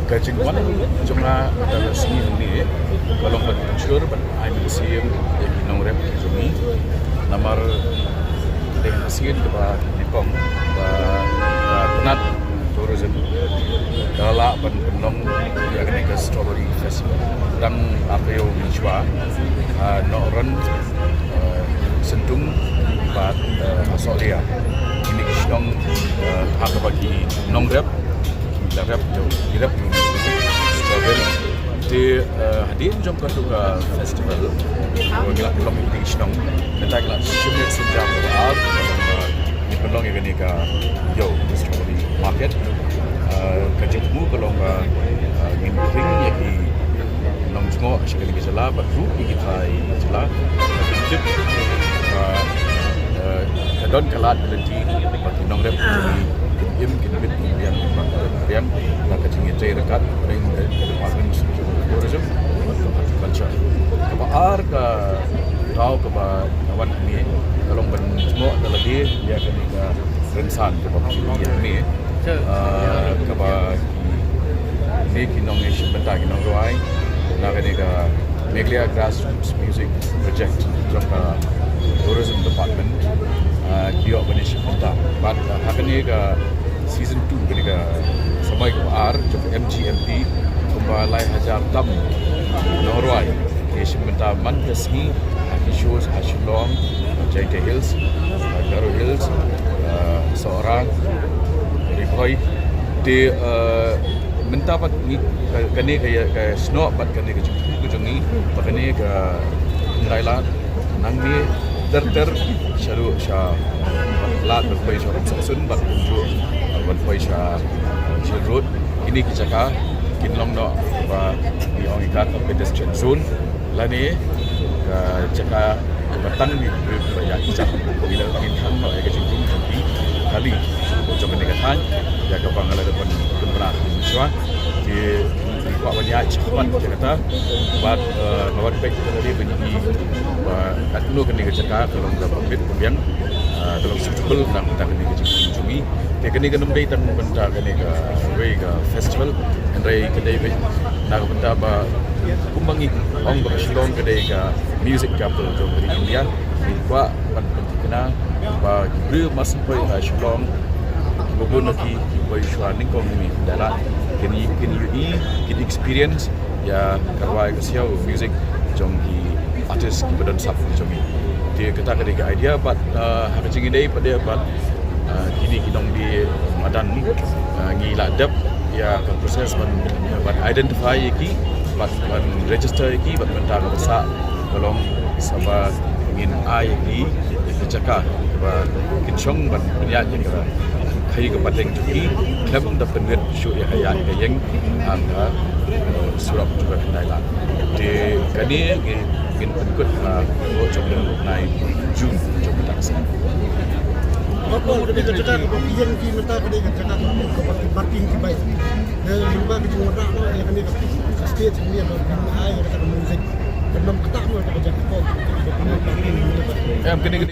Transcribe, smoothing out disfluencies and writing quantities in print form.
Kajingwan jumlah resmi ini kalau betul I museum yang nongrem kami nomor dengan hasil kepada Nepong penat tourism dalam penong yang ke strawberry festival dan apel Michua noren sentung bat Australia ini kisong hak bagi nongrem Larap jauh, dirap strawberry. Di hadir jom ke festival. Gila pelong ini kisong. Nanti gila cuma sejam berapa. Di pelong yang ni ke jauh strawberry market. Kejutmu pelong ngimping yang di pelong semua sekali kejelah baru kita kejelah. Kejup kadon kalat berhenti bagi nongrem im kinbit yang nak kecingin cai dekat dengan department tourism atau agriculture kebaar ke tahu kawan kami kalau semua adalah dia akan ke rensan kebaar ini kebaar ini kinong sebentar kinong ruai nak ini ke Meglia Grassroots Music Project dalam tourism department dia benih sebentar but akan ini ke season 2 ketika sampai ke R jumpa MGMP kembali hajar tam Norway ke sebentar Mantasmi shows Hashilong Jaita Hills Garo Hills seorang Ripoy di mentah ni kini kayak snow bat kini ke jungi kini ke Thailand nang ni ter syaru syah lat berpoi syah sun bat kunjuk berpoi syah Chill Road ini kijaka kinlong no ba di ongikat pedestrian zone lani ke jaka batang ni banyak kijak bila kintan no ke jingkung di kali jom negatan ya ke bangala depan pernah Indonesia di Pak banyak cepat kata buat kawan baik tadi benyi atnu kini kecaka kalau nggak pembit pembiang dalam suitable nak kita kini kecungi dia kini kena beri tan benda kini ke way ke festival andai kedai baik nak benda ba kumbangi ong bersilong kedai ke music couple jom dari India ni kuat penting kena ba gibru masih pergi Shillong Bobon lagi boy shuan ni kong ni darat kini kini experience ya karwai kesiau music jom di artis kibadan sap jom ni dia kata ketika idea but hakacing ini pada but kini kinong di madan ngila dap ya ke proses but identify iki but register iki but mentah besar tolong sama ingin ai di kecaka but kincong but niat ni kai ke pateng juki klem da penget syu ya hayat ke yang angka surap juga Thailand di kani ngin penkut jom nai Jun jom taksi apa udah dikatakan yang di mata kada dikatakan ke parking di baik dan lupa di orang no yang ni ke stage ni ada ai kata musik belum ketak no kerja kau mungkin